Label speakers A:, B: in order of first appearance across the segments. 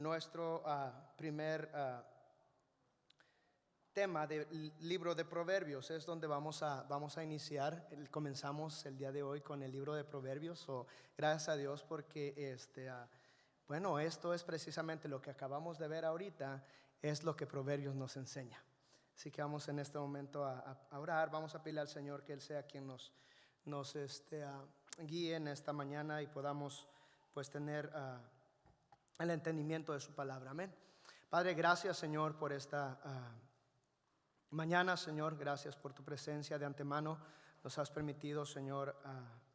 A: Nuestro primer tema del libro de Proverbios es donde vamos a iniciar. Comenzamos el día de hoy con el libro de Proverbios. Gracias a Dios porque esto es precisamente lo que acabamos de ver ahorita, es lo que Proverbios nos enseña. Así que vamos en este momento a orar. Vamos a pedirle al Señor que Él sea quien nos guíe en esta mañana y podamos pues tener el entendimiento de su palabra. Amén. Padre, gracias, Señor, por esta mañana, Señor. Gracias por tu presencia de antemano. Nos has permitido, Señor,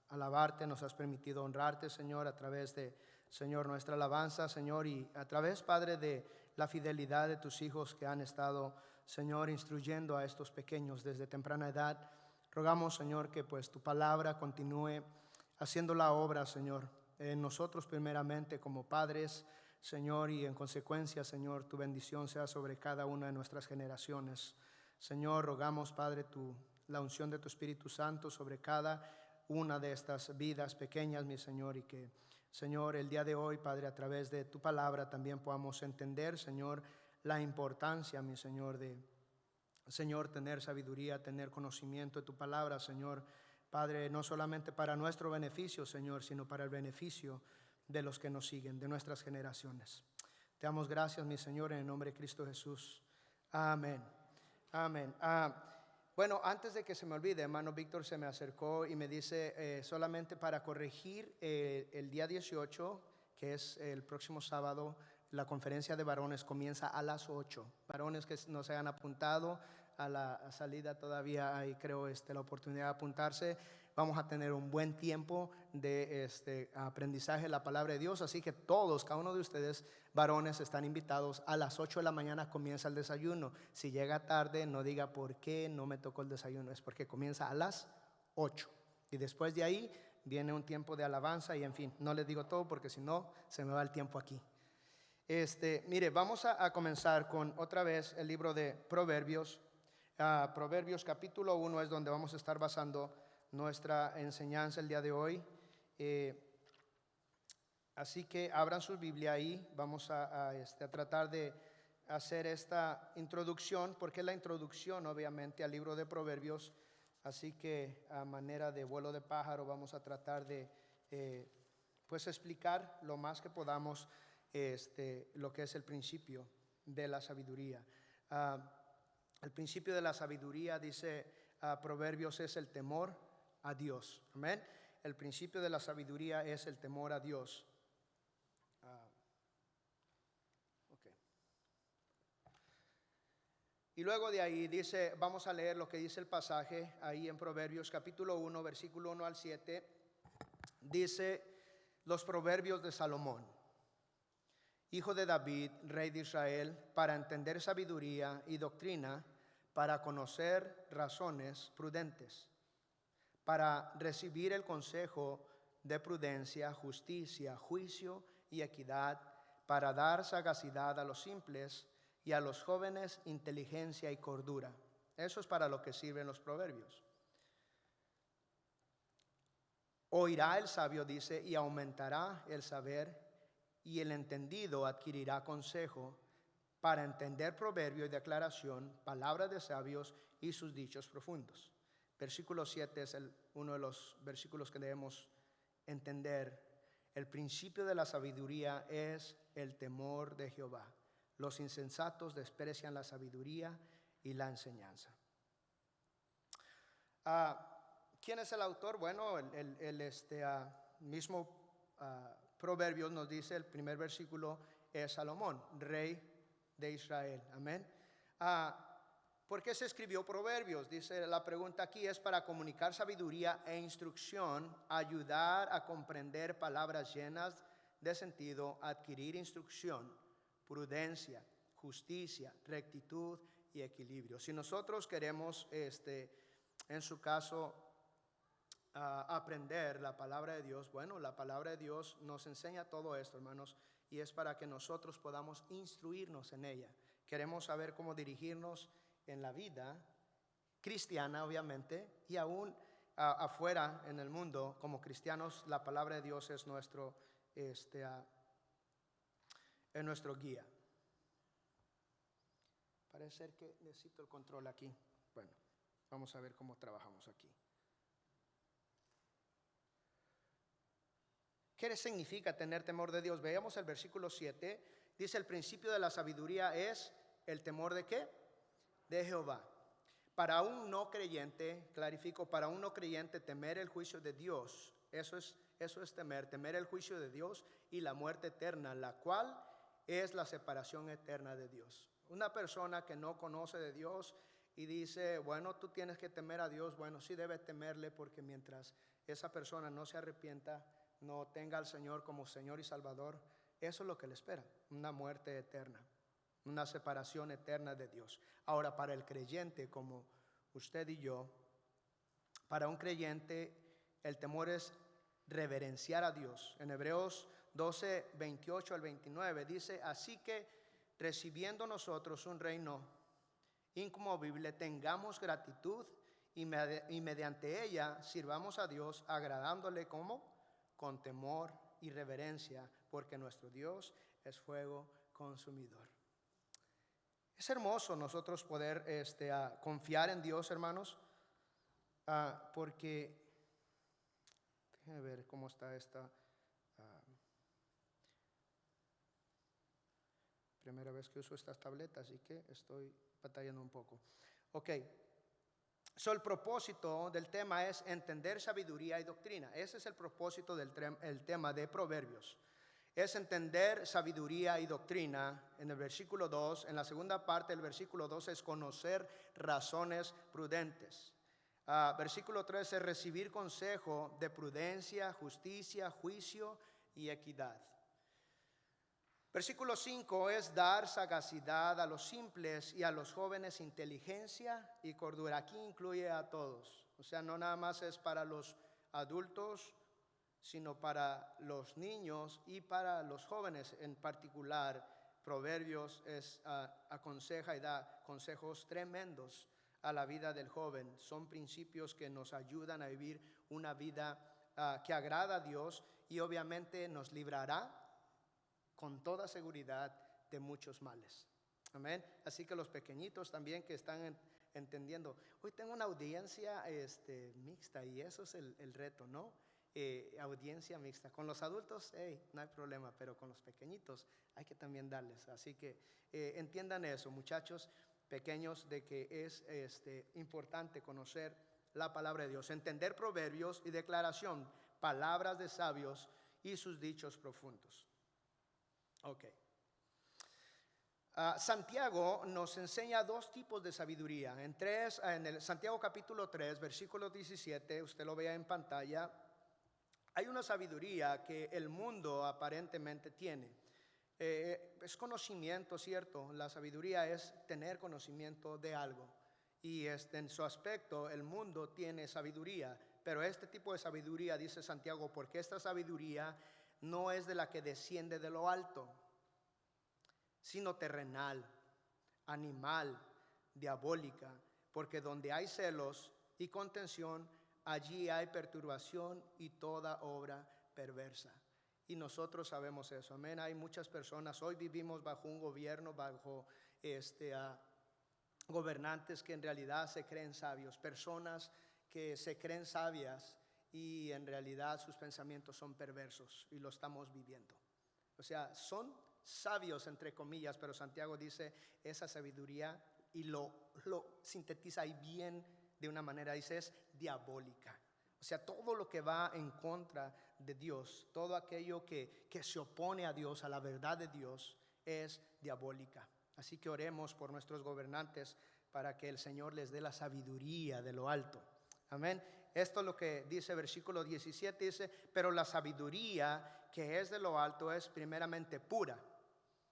A: alabarte. Nos has permitido honrarte, Señor, a través de, Señor, nuestra alabanza, Señor, y a través, Padre, de la fidelidad de tus hijos que han estado, Señor, instruyendo a estos pequeños desde temprana edad. Rogamos, Señor, que pues tu palabra continúe haciendo la obra, Señor, en nosotros primeramente como padres, Señor, y en consecuencia, Señor, tu bendición sea sobre cada una de nuestras generaciones. Señor, rogamos, Padre, la unción de tu Espíritu Santo sobre cada una de estas vidas pequeñas, mi Señor, y que, Señor, el día de hoy, Padre, a través de tu palabra también podamos entender, Señor, la importancia, mi Señor, de, Señor, tener sabiduría, tener conocimiento de tu palabra, Señor, Padre, no solamente para nuestro beneficio, Señor, sino para el beneficio de los que nos siguen, de nuestras generaciones. Te damos gracias, mi Señor, en el nombre de Cristo Jesús. Amén. Amén. Bueno, antes de que se me olvide, hermano Víctor se me acercó y me dice, solamente para corregir, el día 18, que es el próximo sábado, la conferencia de varones comienza a las 8. Varones que no se hayan apuntado a la salida, todavía hay, creo, la oportunidad de apuntarse. Vamos a tener un buen tiempo de aprendizaje de la palabra de Dios. Así que todos, cada uno de ustedes, varones, están invitados. A las 8 de la mañana comienza el desayuno. Si llega tarde, no diga por qué no me tocó el desayuno. Es porque comienza a las 8. Y después de ahí viene un tiempo de alabanza y, en fin, no les digo todo porque si no se me va el tiempo aquí. Mire, vamos a comenzar con otra vez el libro de Proverbios. Proverbios capítulo 1 es donde vamos a estar basando nuestra enseñanza el día de hoy. Así que abran su Biblia ahí. Vamos a tratar de hacer esta introducción, porque es la introducción obviamente al libro de Proverbios. Así que a manera de vuelo de pájaro vamos a tratar de pues explicar lo más que podamos lo que es el principio de la sabiduría. El principio de la sabiduría, dice Proverbios, es el temor a Dios. Amén. El principio de la sabiduría es el temor a Dios. Okay. Y luego de ahí dice, vamos a leer lo que dice el pasaje ahí en Proverbios capítulo 1, versículo 1 al 7. Dice los proverbios de Salomón, hijo de David, rey de Israel, para entender sabiduría y doctrina, para conocer razones prudentes, para recibir el consejo de prudencia, justicia, juicio y equidad, para dar sagacidad a los simples y a los jóvenes inteligencia y cordura. Eso es para lo que sirven los proverbios. Oirá el sabio, dice, y aumentará el saber, y el entendido adquirirá consejo, para entender proverbio y declaración, palabra de sabios y sus dichos profundos. Versículo 7 es uno de los versículos que debemos entender. El principio de la sabiduría es el temor de Jehová. Los insensatos desprecian la sabiduría y la enseñanza. ¿Quién es el autor? Bueno, el mismo Proverbios nos dice, el primer versículo es Salomón, rey de Israel. Amén. ¿Por qué se escribió Proverbios? Dice, la pregunta aquí es para comunicar sabiduría e instrucción, ayudar a comprender palabras llenas de sentido, adquirir instrucción, prudencia, justicia, rectitud y equilibrio. Si nosotros queremos, en su caso, aprender la palabra de Dios, bueno, la palabra de Dios nos enseña todo esto, hermanos, y es para que nosotros podamos instruirnos en ella. Queremos saber cómo dirigirnos en la vida cristiana, obviamente, y aún afuera en el mundo, como cristianos, la palabra de Dios es nuestro es nuestro guía. Parece ser que necesito el control aquí. Bueno, vamos a ver cómo trabajamos aquí. ¿Qué significa tener temor de Dios? Veamos el versículo 7. Dice: el principio de la sabiduría es el temor ¿de qué? De Jehová. Para un no creyente, clarifico, para un no creyente temer el juicio de Dios, eso es temer el juicio de Dios y la muerte eterna, la cual es la separación eterna de Dios. Una persona que no conoce de Dios y dice, bueno, tú tienes que temer a Dios, bueno, sí debe temerle, porque mientras esa persona no se arrepienta, no tenga al Señor como Señor y Salvador, eso es lo que le espera, una muerte eterna, una separación eterna de Dios. Ahora, para el creyente como usted y yo, para un creyente el temor es reverenciar a Dios. En Hebreos 12, 28 al 29 dice: así que recibiendo nosotros un reino inconmovible, tengamos gratitud y mediante ella sirvamos a Dios, agradándole como con temor y reverencia, porque nuestro Dios es fuego consumidor. Es hermoso nosotros poder confiar en Dios, hermanos, porque déjenme ver cómo está esta. Primera vez que uso estas tabletas, así que estoy batallando un poco. Ok. El propósito del tema es entender sabiduría y doctrina. Ese es el propósito del tema de Proverbios. Es entender sabiduría y doctrina en el versículo 2. En la segunda parte del versículo 2 es conocer razones prudentes. Versículo 3 es recibir consejo de prudencia, justicia, juicio y equidad. Versículo 5 es dar sagacidad a los simples y a los jóvenes inteligencia y cordura. Aquí incluye a todos. O sea, no nada más es para los adultos, sino para los niños y para los jóvenes en particular. Proverbios aconseja y da consejos tremendos a la vida del joven. Son principios que nos ayudan a vivir una vida que agrada a Dios y obviamente nos librará con toda seguridad de muchos males. Amén. Así que los pequeñitos también que están entendiendo, hoy tengo una audiencia mixta, y eso es el reto, ¿no? Audiencia mixta. Con los adultos, no hay problema, pero con los pequeñitos hay que también darles. Así que entiendan eso, muchachos pequeños, de que es importante conocer la palabra de Dios, entender proverbios y declaración, palabras de sabios y sus dichos profundos. Ok. Santiago nos enseña dos tipos de sabiduría. En el Santiago capítulo 3, versículo 17, usted lo vea en pantalla. Hay una sabiduría que el mundo aparentemente tiene. Es conocimiento, ¿cierto? La sabiduría es tener conocimiento de algo. Y en su aspecto, el mundo tiene sabiduría. Pero este tipo de sabiduría, dice Santiago, porque esta sabiduría no es de la que desciende de lo alto, sino terrenal, animal, diabólica, porque donde hay celos y contención, allí hay perturbación y toda obra perversa. Y nosotros sabemos eso, amén. Hay muchas personas, hoy vivimos bajo un gobierno, bajo gobernantes que en realidad se creen sabios, personas que se creen sabias y en realidad sus pensamientos son perversos, y lo estamos viviendo. O sea, son sabios entre comillas, pero Santiago dice esa sabiduría, y lo sintetiza ahí bien de una manera, dice es diabólica. O sea, todo lo que va en contra de Dios, todo aquello que se opone a Dios, a la verdad de Dios, es diabólica. Así que oremos por nuestros gobernantes para que el Señor les dé la sabiduría de lo alto. Amén. Esto es lo que dice versículo 17, dice: pero la sabiduría que es de lo alto es primeramente pura.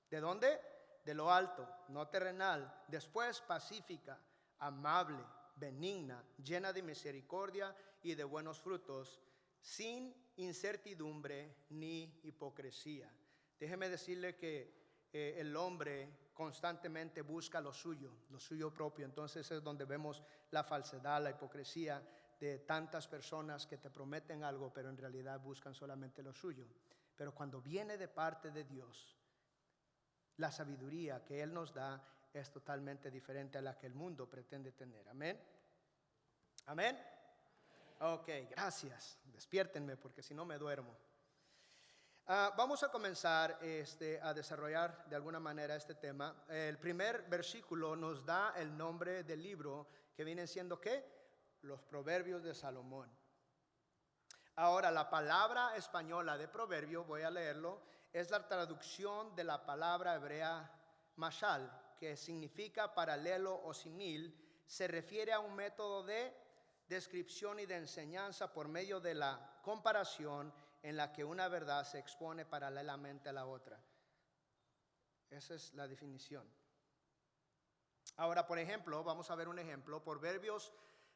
A: ¿De dónde? De lo alto, no terrenal. Después pacífica, amable, benigna, llena de misericordia y de buenos frutos, sin incertidumbre ni hipocresía. Déjeme decirle que el hombre constantemente busca lo suyo propio. Entonces es donde vemos la falsedad, la hipocresía de tantas personas que te prometen algo, pero en realidad buscan solamente lo suyo. Pero cuando viene de parte de Dios, La sabiduría que Él nos da es totalmente diferente a la que el mundo pretende tener. Amén. Amén. Ok, gracias. Despiértenme porque si no me duermo. Vamos a comenzar a desarrollar de alguna manera este tema. El primer versículo nos da el nombre del libro, que viene siendo ¿qué? Los Proverbios de Salomón. Ahora, la palabra española de proverbio, voy a leerlo, es la traducción de la palabra hebrea mashal, que significa paralelo o simil. Se refiere a un método de descripción y de enseñanza por medio de la comparación, en la que una verdad se expone paralelamente a la otra. Esa es la definición. Ahora, por ejemplo, vamos a ver un ejemplo. Proverbios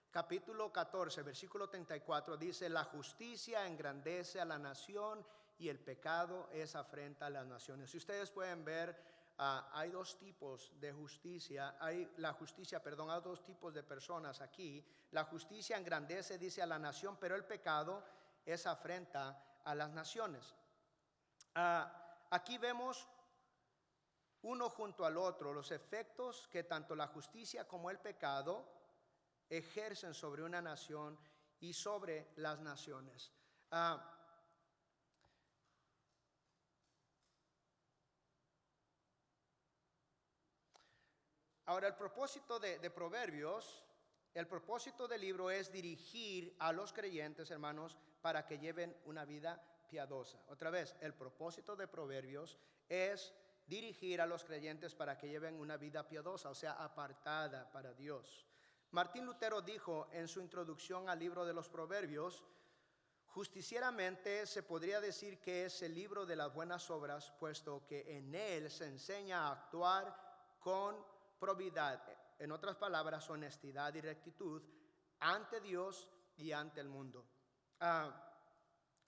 A: capítulo 14, versículo 34 dice: la justicia engrandece a la nación y el pecado es afrenta a las naciones. Si ustedes pueden ver, hay dos tipos de justicia. Hay dos tipos de personas aquí. La justicia engrandece, dice, a la nación, pero el pecado es afrenta a las naciones. Aquí vemos uno junto al otro los efectos que tanto la justicia como el pecado ejercen sobre una nación y sobre las naciones. Ahora, el propósito de Proverbios, el propósito del libro es dirigir a los creyentes, hermanos, para que lleven una vida piadosa. Otra vez, el propósito de Proverbios es dirigir a los creyentes para que lleven una vida piadosa, o sea, apartada para Dios. Martín Lutero dijo en su introducción al libro de los Proverbios: justicieramente se podría decir que es el libro de las buenas obras, puesto que en él se enseña a actuar con probidad, en otras palabras, honestidad y rectitud ante Dios y ante el mundo.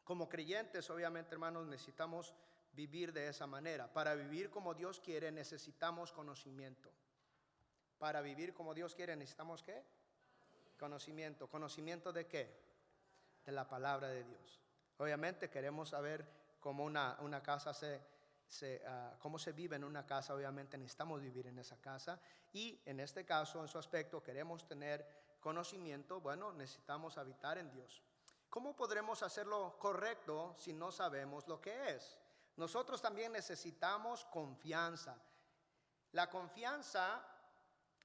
A: Como creyentes, obviamente, hermanos, necesitamos vivir de esa manera. Para vivir como Dios quiere, necesitamos conocimiento. Para vivir como Dios quiere, necesitamos ¿qué? Conocimiento. ¿Conocimiento de qué? De la palabra de Dios. Obviamente queremos saber cómo una casa cómo se vive en una casa. Obviamente necesitamos vivir en esa casa. Y en este caso, en su aspecto, queremos tener conocimiento. Bueno, necesitamos habitar en Dios. ¿Cómo podremos hacerlo correcto si no sabemos lo que es? Nosotros también necesitamos confianza. La confianza,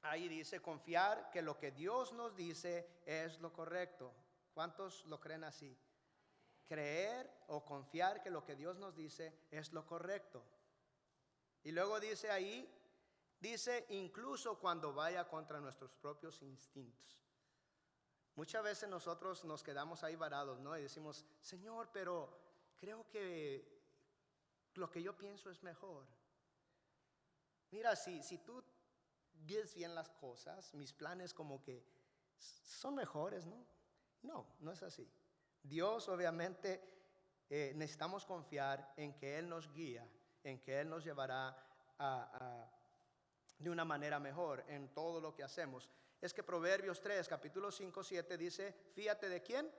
A: ahí dice, confiar que lo que Dios nos dice es lo correcto. ¿Cuántos lo creen así? Creer o confiar que lo que Dios nos dice es lo correcto. Y luego dice ahí, dice incluso cuando vaya contra nuestros propios instintos. Muchas veces nosotros nos quedamos ahí varados, ¿no? Y decimos: Señor, pero creo que lo que yo pienso es mejor. Mira, si tú ves bien las cosas, mis planes como que son mejores, ¿no? No es así. Dios, obviamente, necesitamos confiar en que Él nos guía, en que Él nos llevará de una manera mejor en todo lo que hacemos. Es que Proverbios 3, capítulo 5, 7 dice: fíate de ¿quién?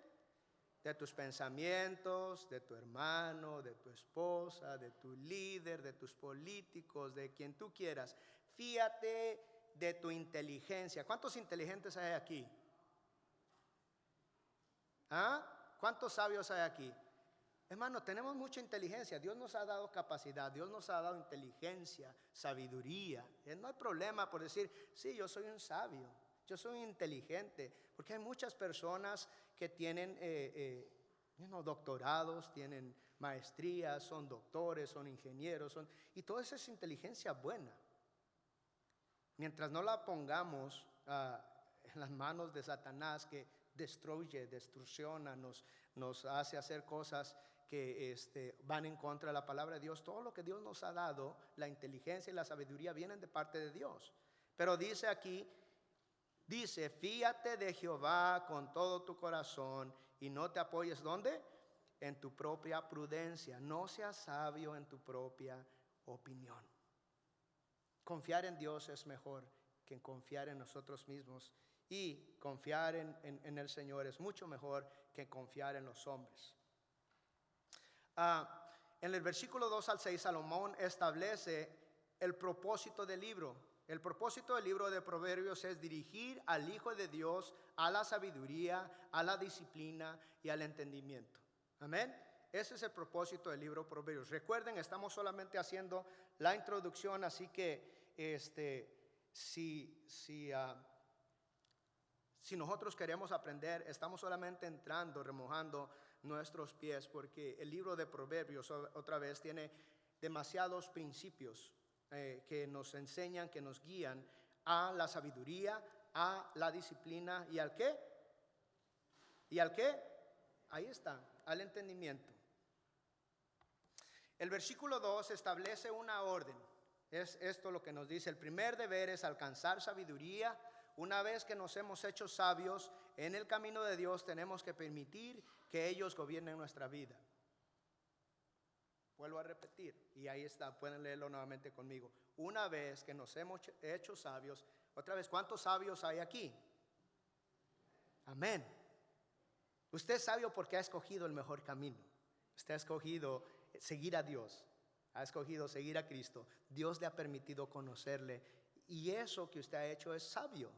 A: De tus pensamientos, de tu hermano, de tu esposa, de tu líder, de tus políticos, de quien tú quieras. Fíate de tu inteligencia. ¿Cuántos inteligentes hay aquí? ¿Cuántos sabios hay aquí? Hermano, tenemos mucha inteligencia. Dios nos ha dado capacidad, Dios nos ha dado inteligencia, sabiduría. No hay problema por decir: sí, yo soy un sabio, yo soy inteligente. Porque hay muchas personas que tienen doctorados, tienen maestrías, son doctores, son ingenieros, y toda esa es inteligencia buena. Mientras no la pongamos en las manos de Satanás, que destrucciona, nos hace hacer cosas que van en contra de la palabra de Dios. Todo lo que Dios nos ha dado, la inteligencia y la sabiduría, vienen de parte de Dios. Pero dice aquí, fíate de Jehová con todo tu corazón y no te apoyes, ¿dónde? En tu propia prudencia. No seas sabio en tu propia opinión. Confiar en Dios es mejor que confiar en nosotros mismos. Y confiar en el Señor es mucho mejor que confiar en los hombres. En el versículo 2 al 6, Salomón establece el propósito del libro. El propósito del libro de Proverbios es dirigir al Hijo de Dios a la sabiduría, a la disciplina y al entendimiento. Amén. Ese es el propósito del libro de Proverbios. Recuerden, estamos solamente haciendo la introducción, así que si nosotros queremos aprender, estamos solamente entrando, remojando nuestros pies, porque el libro de Proverbios otra vez tiene demasiados principios que nos enseñan, que nos guían a la sabiduría, a la disciplina y ¿al qué? ¿Y al qué? Ahí está, al entendimiento. El versículo 2 establece una orden. Es esto lo que nos dice: el primer deber es alcanzar sabiduría. Una vez que nos hemos hecho sabios en el camino de Dios, tenemos que permitir que ellos gobiernen nuestra vida. Vuelvo a repetir, y ahí está, pueden leerlo nuevamente conmigo. Una vez que nos hemos hecho sabios, otra vez, ¿cuántos sabios hay aquí? Amén. Usted es sabio porque ha escogido el mejor camino. Usted ha escogido seguir a Dios, ha escogido seguir a Cristo. Dios le ha permitido conocerle, y eso que usted ha hecho es sabio.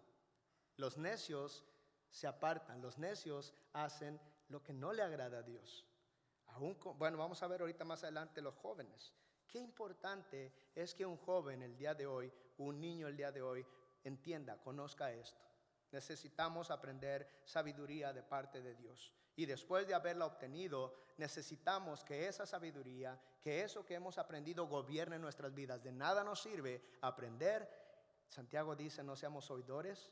A: Los necios se apartan, los necios hacen lo que no le agrada a Dios. Bueno, vamos a ver ahorita más adelante los jóvenes. Qué importante es que un joven el día de hoy, un niño el día de hoy, entienda, conozca esto. Necesitamos aprender sabiduría de parte de Dios. Y después de haberla obtenido, necesitamos que esa sabiduría, que eso que hemos aprendido gobierne nuestras vidas. De nada nos sirve aprender. Santiago dice: no seamos oidores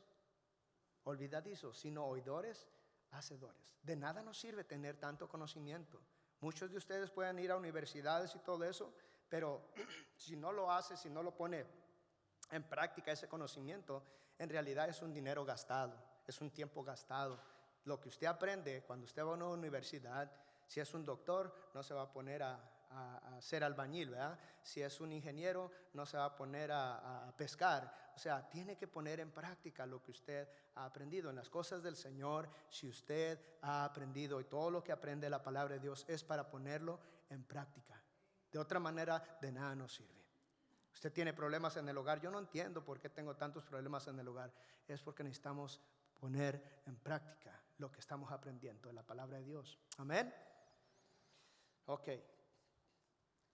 A: olvidadizos, sino oidores hacedores. De nada nos sirve tener tanto conocimiento. Muchos de ustedes pueden ir a universidades y todo eso, pero si no lo hace, si no lo pone en práctica ese conocimiento, en realidad es un dinero gastado, es un tiempo gastado. Lo que usted aprende cuando usted va a una universidad, si es un doctor, no se va a poner a ser albañil, ¿verdad? Si es un ingeniero, no se va a poner a pescar. O sea, tiene que poner en práctica lo que usted ha aprendido en las cosas del Señor. Si usted ha aprendido, y todo lo que aprende la palabra de Dios es para ponerlo en práctica. De otra manera, de nada nos sirve. Usted tiene problemas en el hogar. Yo no entiendo por qué tengo tantos problemas en el hogar. Es porque necesitamos poner en práctica lo que estamos aprendiendo de la palabra de Dios. Amén. Ok.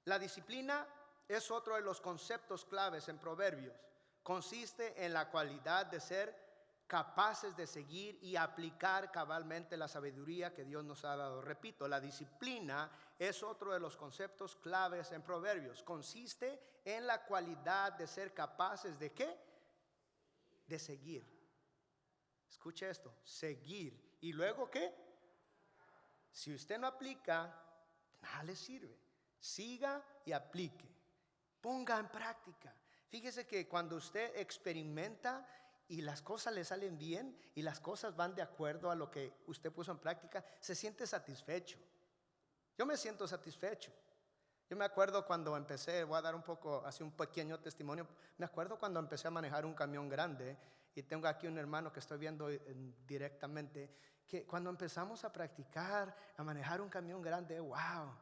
A: La disciplina es otro de los conceptos claves en Proverbios. Consiste en la cualidad de ser capaces de seguir y aplicar cabalmente la sabiduría que Dios nos ha dado. Repito, la disciplina es otro de los conceptos claves en Proverbios. Consiste en la cualidad de ser capaces de ¿qué? De seguir. Escuche esto, seguir. ¿Y luego qué? Si usted no aplica, nada le sirve. Siga y aplique. Ponga en práctica. Fíjese que cuando usted experimenta y las cosas le salen bien y las cosas van de acuerdo a lo que usted puso en práctica, se siente satisfecho. Yo me siento satisfecho. Yo me acuerdo cuando empecé, voy a dar así un pequeño testimonio. Me acuerdo cuando empecé a manejar un camión grande, y tengo aquí un hermano que estoy viendo directamente, que cuando empezamos a practicar, a manejar un camión grande, wow,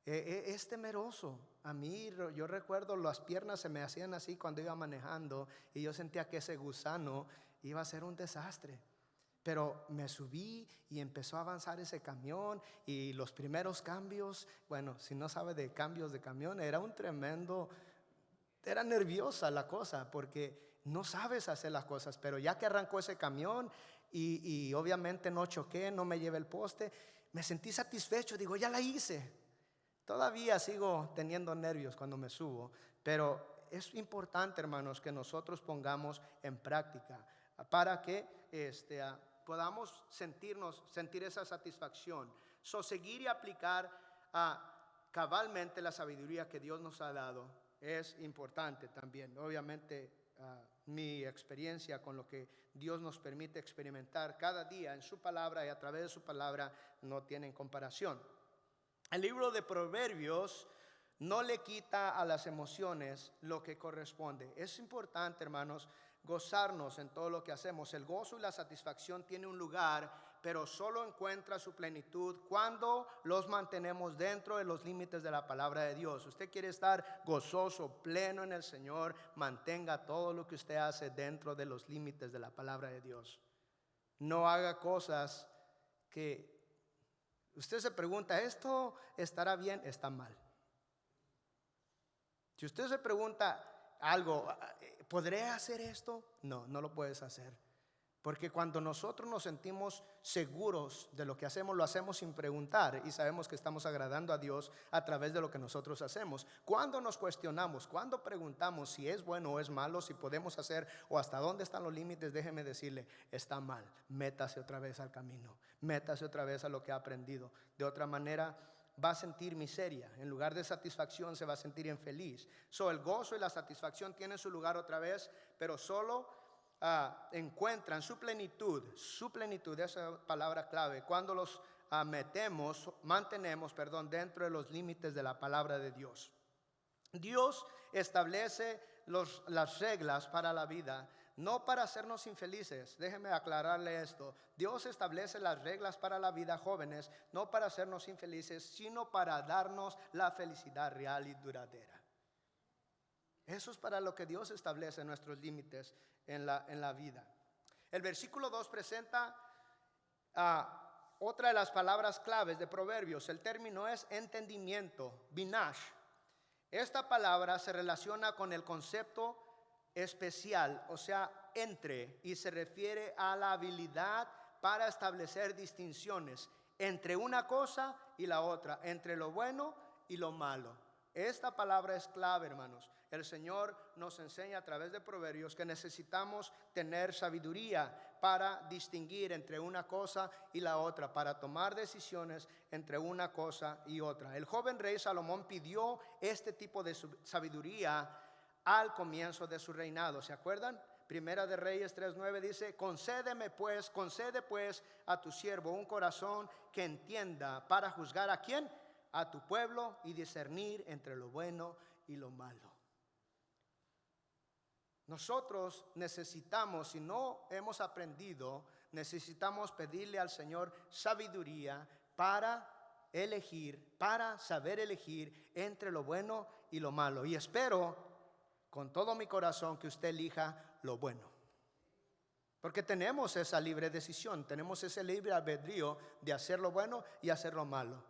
A: es temeroso. A mí, yo recuerdo, las piernas se me hacían así cuando iba manejando, y yo sentía que ese gusano iba a ser un desastre. Pero me subí y empezó a avanzar ese camión, y los primeros cambios, bueno, si no sabe de cambios de camión, era nerviosa la cosa, porque no sabes hacer las cosas. Pero ya que arrancó ese camión y obviamente no choqué, no me llevé el poste, me sentí satisfecho. Digo, ya la hice. Todavía sigo teniendo nervios cuando me subo, pero es importante, hermanos, que nosotros pongamos en práctica para que podamos sentir esa satisfacción. Seguir y aplicar cabalmente la sabiduría que Dios nos ha dado es importante también. Obviamente, mi experiencia con lo que Dios nos permite experimentar cada día en su palabra y a través de su palabra no tienen comparación. El libro de Proverbios no le quita a las emociones lo que corresponde. Es importante, hermanos, gozarnos en todo lo que hacemos. El gozo y la satisfacción tienen un lugar, pero solo encuentra su plenitud cuando los mantenemos dentro de los límites de la palabra de Dios. Usted quiere estar gozoso, pleno en el Señor, mantenga todo lo que usted hace dentro de los límites de la palabra de Dios. No haga cosas que usted se pregunta, ¿esto estará bien? Está mal. Si usted se pregunta algo, ¿podré hacer esto? No, no lo puedes hacer. Porque cuando nosotros nos sentimos seguros de lo que hacemos, lo hacemos sin preguntar y sabemos que estamos agradando a Dios a través de lo que nosotros hacemos. Cuando nos cuestionamos, cuando preguntamos si es bueno o es malo, si podemos hacer o hasta dónde están los límites, déjeme decirle, está mal. Métase otra vez al camino, métase otra vez a lo que ha aprendido. De otra manera va a sentir miseria. En lugar de satisfacción se va a sentir infeliz. El gozo y la satisfacción tienen su lugar otra vez, pero solo encuentran su plenitud, esa palabra clave, cuando los mantenemos dentro de los límites de la palabra de Dios. Dios establece las reglas para la vida, no para hacernos infelices. Déjeme aclararle esto. Dios establece las reglas para la vida, jóvenes, no para hacernos infelices, sino para darnos la felicidad real y duradera. Eso es para lo que Dios establece nuestros límites en la vida. El versículo 2 presenta otra de las palabras claves de Proverbios. El término es entendimiento, binash. Esta palabra se relaciona con el concepto especial, o sea, entre, y se refiere a la habilidad para establecer distinciones entre una cosa y la otra, entre lo bueno y lo malo. Esta palabra es clave, hermanos. El Señor nos enseña a través de Proverbios que necesitamos tener sabiduría para distinguir entre una cosa y la otra, para tomar decisiones entre una cosa y otra. El joven rey Salomón pidió este tipo de sabiduría al comienzo de su reinado. ¿Se acuerdan? Primera de Reyes 3:9 dice: concede pues a tu siervo un corazón que entienda para juzgar ¿a quién? A tu pueblo, y discernir entre lo bueno y lo malo. Nosotros necesitamos, si no hemos aprendido, necesitamos pedirle al Señor sabiduría para elegir, para saber elegir entre lo bueno y lo malo. Y espero con todo mi corazón que usted elija lo bueno. Porque tenemos esa libre decisión, tenemos ese libre albedrío de hacer lo bueno y hacer lo malo.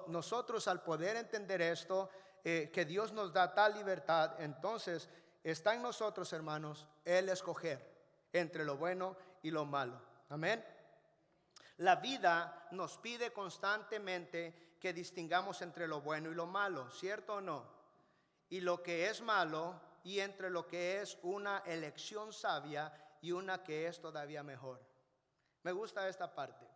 A: Nosotros al poder entender esto, que Dios nos da tal libertad, entonces está en nosotros, hermanos, el escoger entre lo bueno y lo malo. Amén. La vida nos pide constantemente que distingamos entre lo bueno y lo malo, ¿cierto o no? Y lo que es malo, y entre lo que es una elección sabia y una que es todavía mejor. Me gusta esta parte.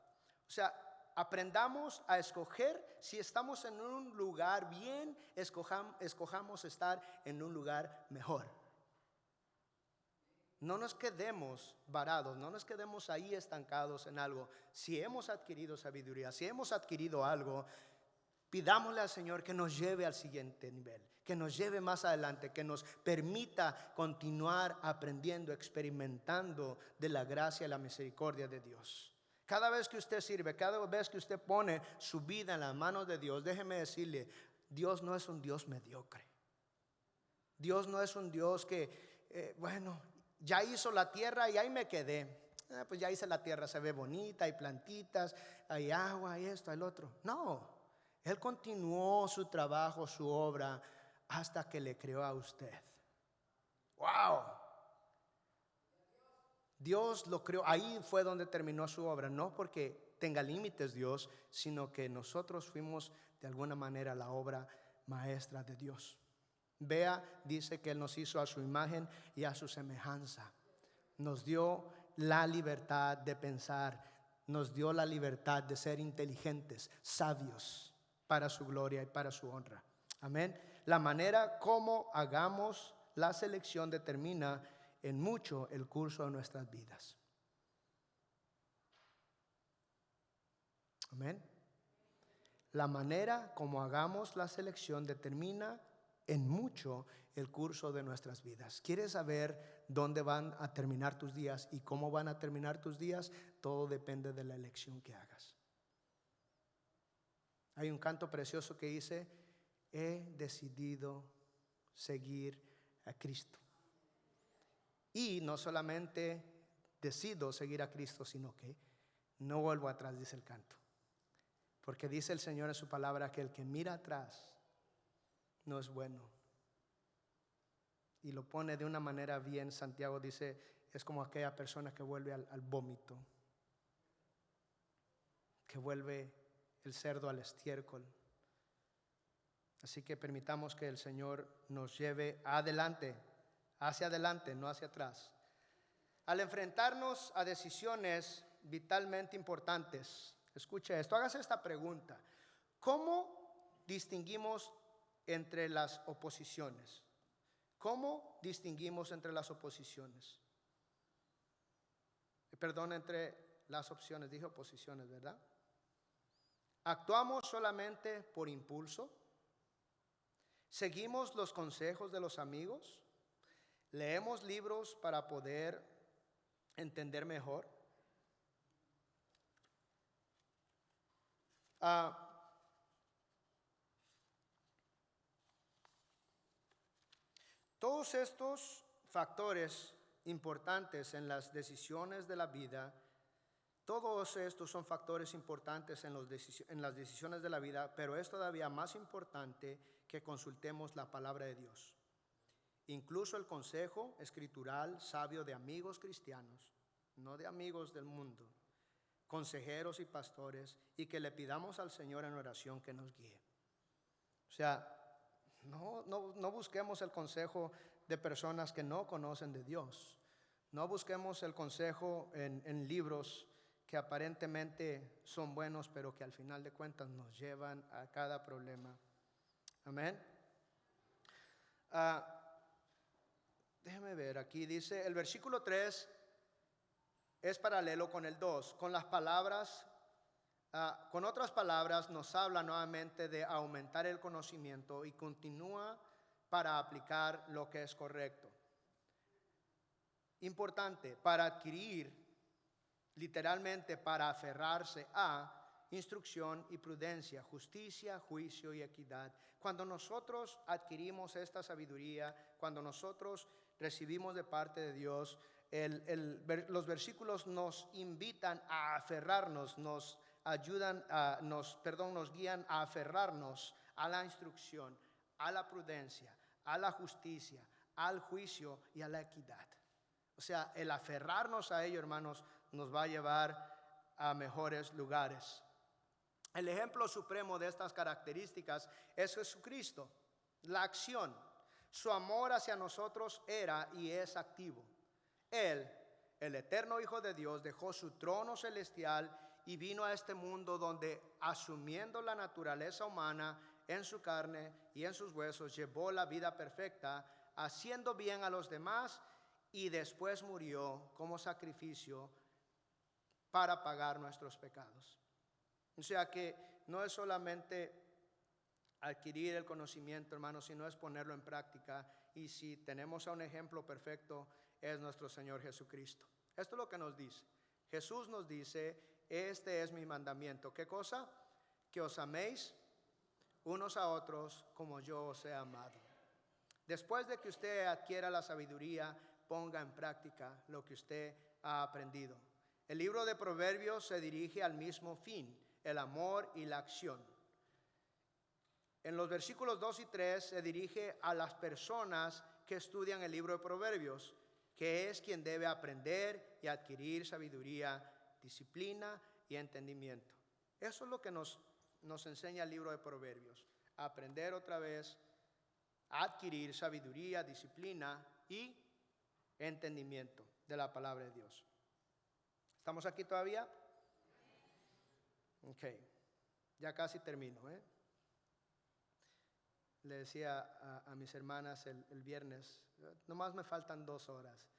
A: O sea, aprendamos a escoger. Si estamos en un lugar bien, escojamos estar en un lugar mejor. No nos quedemos varados, no nos quedemos ahí estancados en algo. Si hemos adquirido sabiduría, si hemos adquirido algo, pidámosle al Señor que nos lleve al siguiente nivel, que nos lleve más adelante, que nos permita continuar aprendiendo, experimentando de la gracia y la misericordia de Dios. Cada vez que usted sirve, cada vez que usted pone su vida en las manos de Dios, déjeme decirle, Dios no es un Dios mediocre. Dios no es un Dios que, ya hizo la tierra y ahí me quedé. Pues ya hice la tierra, se ve bonita, hay plantitas, hay agua, hay esto, hay lo otro. No, Él continuó su trabajo, su obra, hasta que le creó a usted. ¡Wow! Dios lo creó, ahí fue donde terminó su obra, no porque tenga límites Dios, sino que nosotros fuimos de alguna manera la obra maestra de Dios. Vea, dice que Él nos hizo a su imagen y a su semejanza. Nos dio la libertad de pensar, nos dio la libertad de ser inteligentes, sabios, para su gloria y para su honra. Amén. La manera como hagamos la selección determina en mucho el curso de nuestras vidas. Amén. La manera como hagamos la selección determina en mucho el curso de nuestras vidas. ¿Quieres saber dónde van a terminar tus días y cómo van a terminar tus días? Todo depende de la elección que hagas. Hay un canto precioso que dice: he decidido seguir a Cristo. Y no solamente decido seguir a Cristo, sino que no vuelvo atrás, dice el canto. Porque dice el Señor en su palabra que el que mira atrás no es bueno. Y lo pone de una manera bien. Santiago dice, es como aquella persona que vuelve al vómito, que vuelve el cerdo al estiércol. Así que permitamos que el Señor nos lleve adelante, hacia adelante, no hacia atrás. Al enfrentarnos a decisiones vitalmente importantes, escuche esto, hágase esta pregunta: ¿cómo distinguimos entre las oposiciones? ¿Cómo distinguimos entre las oposiciones? Perdón, entre las opciones, dije oposiciones, ¿verdad? ¿Actuamos solamente por impulso? ¿Seguimos los consejos de los amigos? ¿Leemos libros para poder entender mejor? Todos estos factores importantes en las decisiones de la vida, todos estos son factores importantes en las decisiones de la vida, pero es todavía más importante que consultemos la palabra de Dios. Incluso el consejo escritural sabio de amigos cristianos, no de amigos del mundo, consejeros y pastores, y que le pidamos al Señor en oración que nos guíe. O sea, no busquemos el consejo de personas que no conocen de Dios. No busquemos el consejo en libros que aparentemente son buenos, pero que al final de cuentas nos llevan a cada problema. Amén. Déjeme ver, aquí dice, el versículo 3 es paralelo con el 2, con las palabras. Con otras palabras, nos habla nuevamente de aumentar el conocimiento y continúa para aplicar lo que es correcto. Importante, para adquirir, literalmente para aferrarse a instrucción y prudencia, justicia, juicio y equidad. Cuando nosotros adquirimos esta sabiduría, cuando nosotros recibimos de parte de Dios, los versículos nos invitan a aferrarnos, nos guían a aferrarnos a la instrucción, a la prudencia, a la justicia, al juicio y a la equidad. O sea, el aferrarnos a ello, hermanos, nos va a llevar a mejores lugares. El ejemplo supremo de estas características es Jesucristo, la acción. Su amor hacia nosotros era y es activo. Él, el eterno Hijo de Dios, dejó su trono celestial y vino a este mundo donde, asumiendo la naturaleza humana en su carne y en sus huesos, llevó la vida perfecta, haciendo bien a los demás, y después murió como sacrificio para pagar nuestros pecados. O sea que no es solamente adquirir el conocimiento, hermanos, sino es ponerlo en práctica. Y si tenemos a un ejemplo perfecto, es nuestro Señor Jesucristo. Esto es lo que nos dice. Jesús nos dice, este es mi mandamiento. ¿Qué cosa? Que os améis unos a otros como yo os he amado. Después de que usted adquiera la sabiduría, ponga en práctica lo que usted ha aprendido. El libro de Proverbios se dirige al mismo fin, el amor y la acción. En los versículos 2 y 3 se dirige a las personas que estudian el libro de Proverbios, que es quien debe aprender y adquirir sabiduría, disciplina y entendimiento. Eso es lo que nos enseña el libro de Proverbios. Aprender otra vez, adquirir sabiduría, disciplina y entendimiento de la palabra de Dios. ¿Estamos aquí todavía? Ok, ya casi termino. Le decía a mis hermanas el viernes, nomás me faltan 2 horas.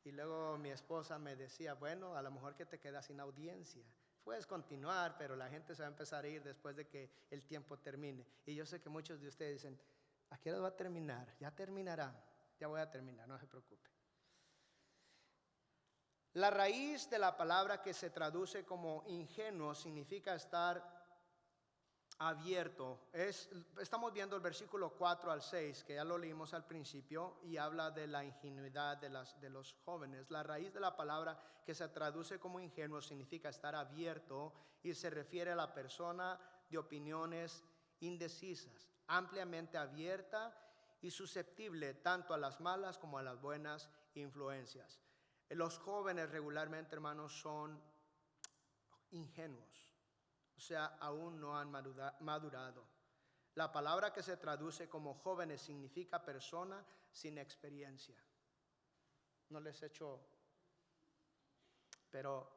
A: Y luego mi esposa me decía, bueno, a lo mejor que te quedas sin audiencia. Puedes continuar, pero la gente se va a empezar a ir después de que el tiempo termine. Y yo sé que muchos de ustedes dicen, ¿A qué hora va a terminar? Ya terminará. Ya voy a terminar, no se preocupe. La raíz de la palabra que se traduce como ingenuo significa estar abierto. Estamos viendo el versículo 4 al 6, que ya lo leímos al principio, y habla de la ingenuidad de los jóvenes. La raíz de la palabra que se traduce como ingenuo significa estar abierto y se refiere a la persona de opiniones indecisas, ampliamente abierta y susceptible tanto a las malas como a las buenas influencias. Los jóvenes regularmente, hermanos, son ingenuos. O sea, aún no han madurado. La palabra que se traduce como jóvenes significa persona sin experiencia. No les he hecho, pero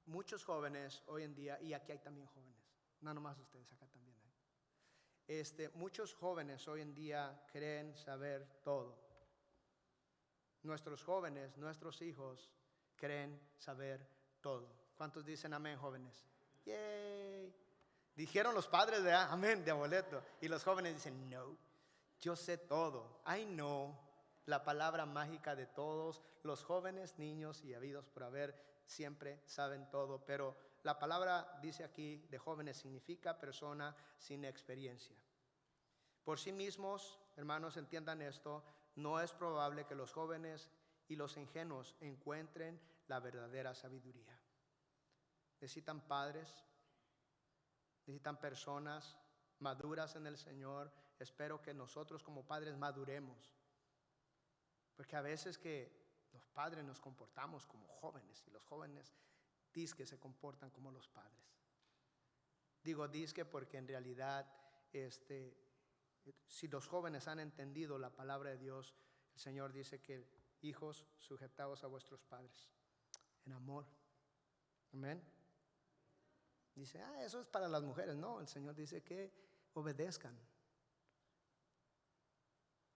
A: muchos jóvenes hoy en día, y aquí hay también jóvenes, no nomás ustedes, acá también hay. Muchos jóvenes hoy en día creen saber todo. Nuestros jóvenes, nuestros hijos creen saber todo. ¿Cuántos dicen amén, jóvenes? Yay. Dijeron los padres de amén, de abuelito. Y los jóvenes dicen, no, yo sé todo. I know, la palabra mágica de todos. Los jóvenes, niños y habidos por haber siempre saben todo. Pero la palabra dice aquí de jóvenes significa persona sin experiencia. Por sí mismos, hermanos, entiendan esto. No es probable que los jóvenes y los ingenuos encuentren la verdadera sabiduría. Necesitan padres, necesitan personas maduras en el Señor. Espero que nosotros como padres maduremos, porque a veces que los padres nos comportamos como jóvenes y los jóvenes dizque se comportan como los padres. Digo dizque porque en realidad si los jóvenes han entendido la palabra de Dios, el Señor dice que hijos, sujetaos a vuestros padres en amor. Amén. Dice, eso es para las mujeres. No, el Señor dice que obedezcan.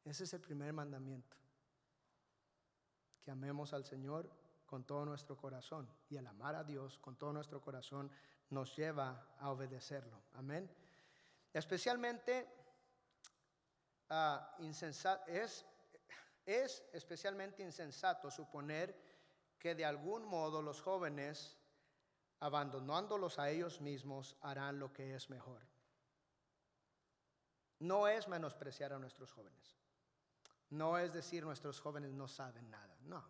A: Ese es el primer mandamiento. Que amemos al Señor con todo nuestro corazón. Y el amar a Dios con todo nuestro corazón nos lleva a obedecerlo. Amén. Especialmente es especialmente insensato suponer que de algún modo los jóvenes, abandonándolos a ellos mismos, harán lo que es mejor. No es menospreciar a nuestros jóvenes. No es decir nuestros jóvenes no saben nada. No,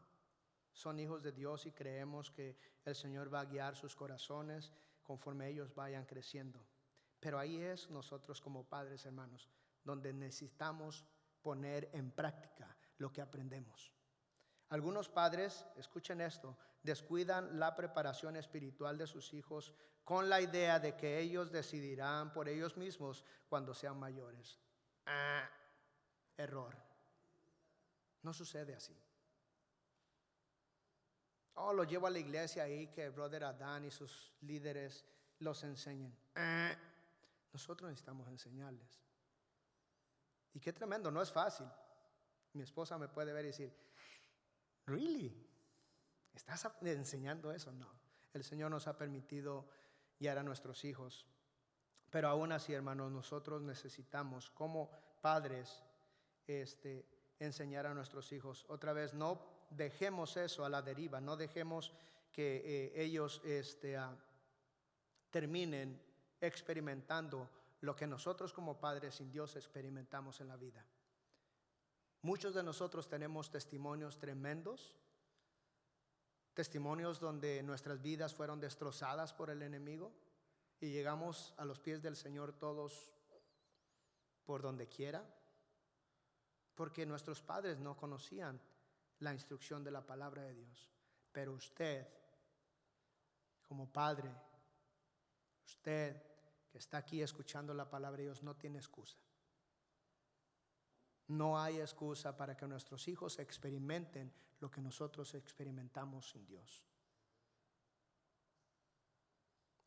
A: son hijos de Dios y creemos que el Señor va a guiar sus corazones conforme ellos vayan creciendo. Pero ahí es nosotros como padres, hermanos, donde necesitamos poner en práctica lo que aprendemos. Algunos padres, escuchen esto, descuidan la preparación espiritual de sus hijos con la idea de que ellos decidirán por ellos mismos cuando sean mayores. Error. No sucede así. Lo llevo a la iglesia ahí que el brother Adán y sus líderes los enseñen. Nosotros necesitamos enseñarles. Y qué tremendo, no es fácil. Mi esposa me puede ver y decir, ¿really? ¿Estás enseñando eso? No. El Señor nos ha permitido guiar a nuestros hijos. Pero aún así, hermanos, nosotros necesitamos como padres enseñar a nuestros hijos. Otra vez, no dejemos eso a la deriva. No dejemos que ellos terminen experimentando lo que nosotros como padres sin Dios experimentamos en la vida. Muchos de nosotros tenemos testimonios tremendos, testimonios donde nuestras vidas fueron destrozadas por el enemigo y llegamos a los pies del Señor todos por donde quiera, porque nuestros padres no conocían la instrucción de la palabra de Dios. Pero usted, como padre, usted que está aquí escuchando la palabra de Dios, no tiene excusa. No hay excusa para que nuestros hijos experimenten lo que nosotros experimentamos sin Dios.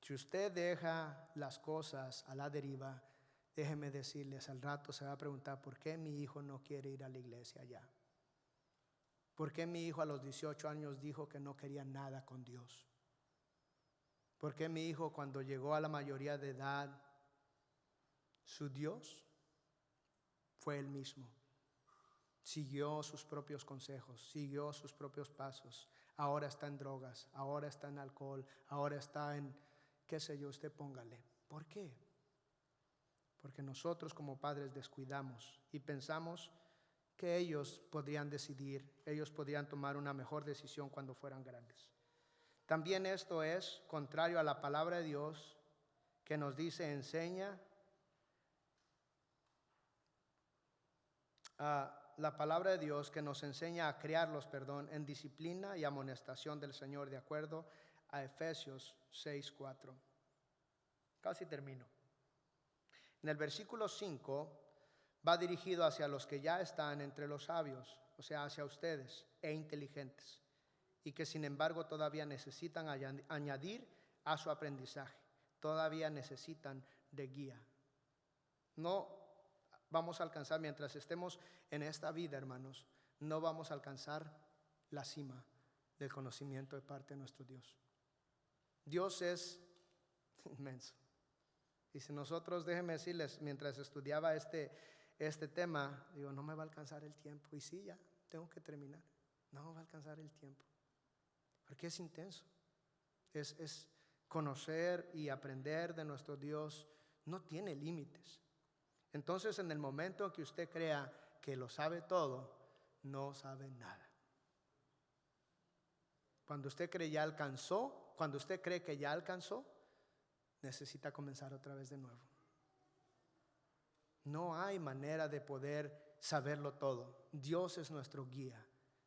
A: Si usted deja las cosas a la deriva, déjeme decirles, al rato se va a preguntar, ¿por qué mi hijo no quiere ir a la iglesia ya? ¿Por qué mi hijo a los 18 años dijo que no quería nada con Dios? ¿Por qué mi hijo cuando llegó a la mayoría de edad, su Dios fue él mismo. Siguió sus propios consejos, siguió sus propios pasos. Ahora está en drogas, ahora está en alcohol, ahora está en, qué sé yo, usted póngale. ¿Por qué? Porque nosotros como padres descuidamos y pensamos que ellos podrían decidir, ellos podrían tomar una mejor decisión cuando fueran grandes. También esto es contrario a la palabra de Dios que nos dice, enseña la palabra de Dios que nos enseña a criarlos, en disciplina y amonestación del Señor, de acuerdo a Efesios 6:4. Casi termino. En el versículo 5 va dirigido hacia los que ya están entre los sabios, o sea, hacia ustedes e inteligentes, y que sin embargo todavía necesitan añadir a su aprendizaje, todavía necesitan de guía. No vamos a alcanzar, mientras estemos en esta vida, hermanos, no vamos a alcanzar la cima del conocimiento de parte de nuestro Dios. Dios es inmenso. Y si nosotros, déjenme decirles, mientras estudiaba este tema, digo, no me va a alcanzar el tiempo. Y sí, ya, tengo que terminar. No me va a alcanzar el tiempo. Porque es intenso. Es conocer y aprender de nuestro Dios. No tiene límites. Entonces, en el momento en que usted crea que lo sabe todo, no sabe nada. Cuando usted cree ya alcanzó, cuando usted cree que ya alcanzó, necesita comenzar otra vez de nuevo. No hay manera de poder saberlo todo. Dios es nuestro guía.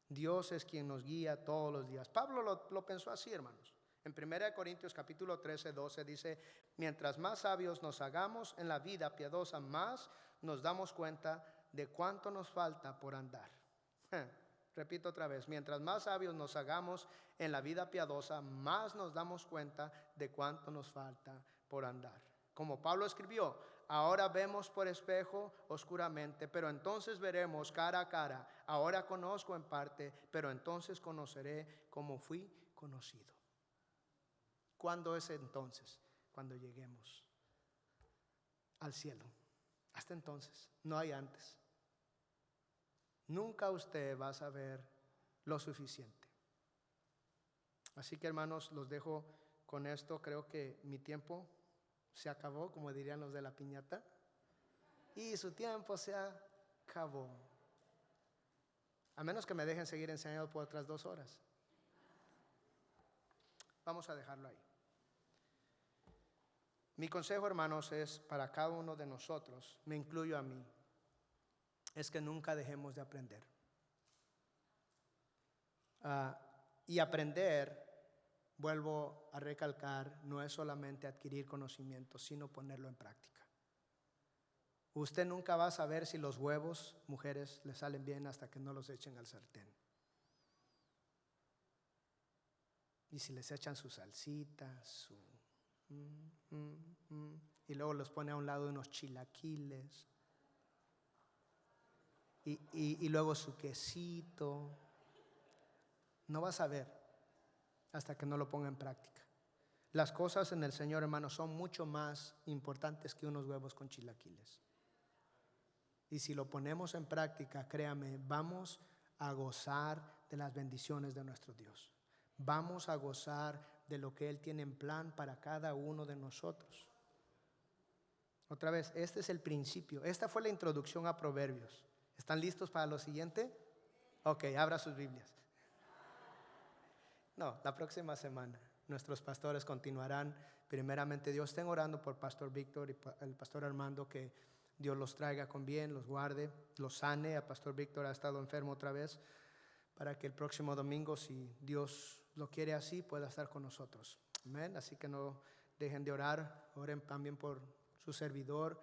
A: Dios es quien nos guía todos los días. Pablo lo pensó así, hermanos. En 1 Corintios capítulo 13, 12 dice, mientras más sabios nos hagamos en la vida piadosa, más nos damos cuenta de cuánto nos falta por andar. Repito otra vez, mientras más sabios nos hagamos en la vida piadosa, más nos damos cuenta de cuánto nos falta por andar. Como Pablo escribió, ahora vemos por espejo oscuramente, pero entonces veremos cara a cara. Ahora conozco en parte, pero entonces conoceré como fui conocido. ¿Cuándo es entonces? Cuando lleguemos al cielo. Hasta entonces, no hay antes. Nunca usted va a saber lo suficiente. Así que, hermanos, los dejo con esto. Creo que mi tiempo se acabó, como dirían los de la piñata. Y su tiempo se acabó. A menos que me dejen seguir enseñando por otras 2 horas. Vamos a dejarlo ahí. Mi consejo, hermanos, es para cada uno de nosotros, me incluyo a mí, es que nunca dejemos de aprender. Y aprender, vuelvo a recalcar, no es solamente adquirir conocimiento, sino ponerlo en práctica. Usted nunca va a saber si los huevos, mujeres, le salen bien hasta que no los echen al sartén. Y si les echan su salsita, y luego los pone a un lado de unos chilaquiles y luego su quesito, no vas a ver hasta que no lo ponga en práctica. Las cosas en el Señor, hermanos, son mucho más importantes que unos huevos con chilaquiles. Y si lo ponemos en práctica, créame, vamos a gozar de las bendiciones de nuestro Dios. Vamos a gozar de lo que Él tiene en plan para cada uno de nosotros. Otra vez, este es el principio. Esta fue la introducción a Proverbios. ¿Están listos para lo siguiente? Ok, abra sus Biblias. No, la próxima semana nuestros pastores continuarán. Primeramente Dios, estén orando por Pastor Víctor y el Pastor Armando, que Dios los traiga con bien, los guarde, los sane. A Pastor Víctor ha estado enfermo otra vez, para que el próximo domingo, si Dios lo quiere así, pueda estar con nosotros. Amén. Así que no dejen de orar. Oren también por su servidor.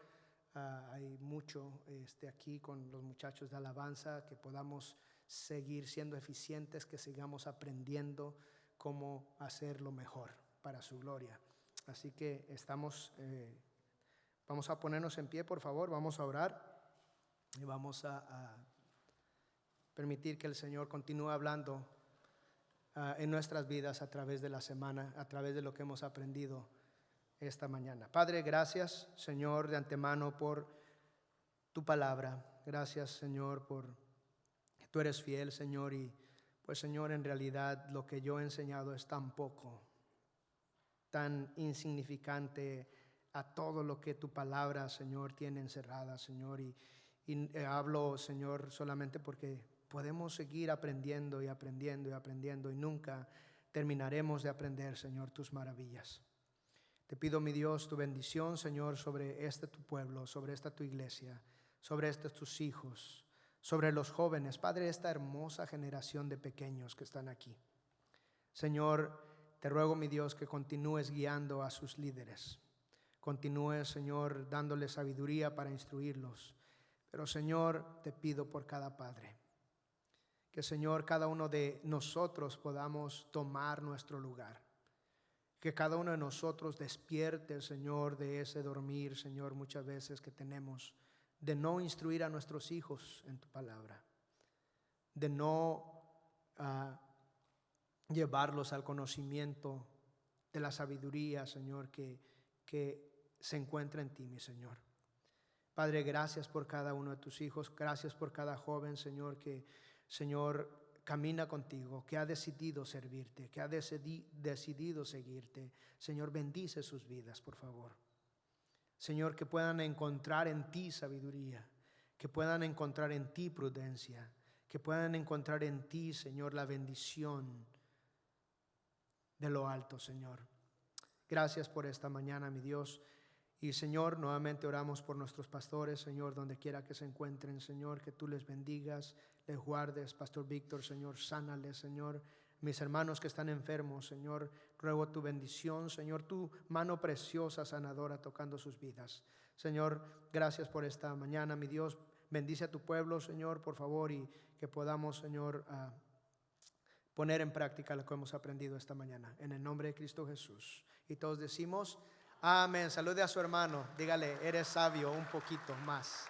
A: Hay mucho aquí con los muchachos de alabanza, que podamos seguir siendo eficientes, que sigamos aprendiendo cómo hacerlo mejor para su gloria. Así que vamos a ponernos en pie, por favor. Vamos a orar y vamos a permitir que el Señor continúe hablando en nuestras vidas a través de la semana, a través de lo que hemos aprendido esta mañana. Padre, gracias, Señor, de antemano por tu palabra. Gracias, Señor, por que tú eres fiel, Señor, y pues, Señor, en realidad lo que yo he enseñado es tan poco, tan insignificante a todo lo que tu palabra, Señor, tiene encerrada, Señor. Y hablo, Señor, solamente porque podemos seguir aprendiendo y aprendiendo y aprendiendo y nunca terminaremos de aprender, Señor, tus maravillas. Te pido, mi Dios, tu bendición, Señor, sobre este tu pueblo, sobre esta tu iglesia, sobre estos tus hijos, sobre los jóvenes, Padre, esta hermosa generación de pequeños que están aquí. Señor, te ruego, mi Dios, que continúes guiando a sus líderes. Continúes, Señor, dándoles sabiduría para instruirlos. Pero, Señor, te pido por cada padre, que, Señor, cada uno de nosotros podamos tomar nuestro lugar. Que cada uno de nosotros despierte, Señor, de ese dormir, Señor, muchas veces que tenemos, de no instruir a nuestros hijos en tu palabra, de no llevarlos al conocimiento de la sabiduría, Señor, que se encuentra en ti, mi Señor. Padre, gracias por cada uno de tus hijos, gracias por cada joven, Señor, que, Señor, camina contigo, que ha decidido servirte, que ha decidido seguirte. Señor, bendice sus vidas, por favor. Señor, que puedan encontrar en ti sabiduría, que puedan encontrar en ti prudencia, que puedan encontrar en ti, Señor, la bendición de lo alto, Señor. Gracias por esta mañana, mi Dios. Y, Señor, nuevamente oramos por nuestros pastores, Señor, donde quiera que se encuentren, Señor, que tú les bendigas, les guardes. Pastor Víctor, Señor, sánales, Señor. Mis hermanos que están enfermos, Señor, ruego tu bendición, Señor, tu mano preciosa sanadora tocando sus vidas. Señor, gracias por esta mañana, mi Dios. Bendice a tu pueblo, Señor, por favor, y que podamos, Señor, poner en práctica lo que hemos aprendido esta mañana. En el nombre de Cristo Jesús. Y todos decimos amén. Salude a su hermano. Dígale, eres sabio un poquito más.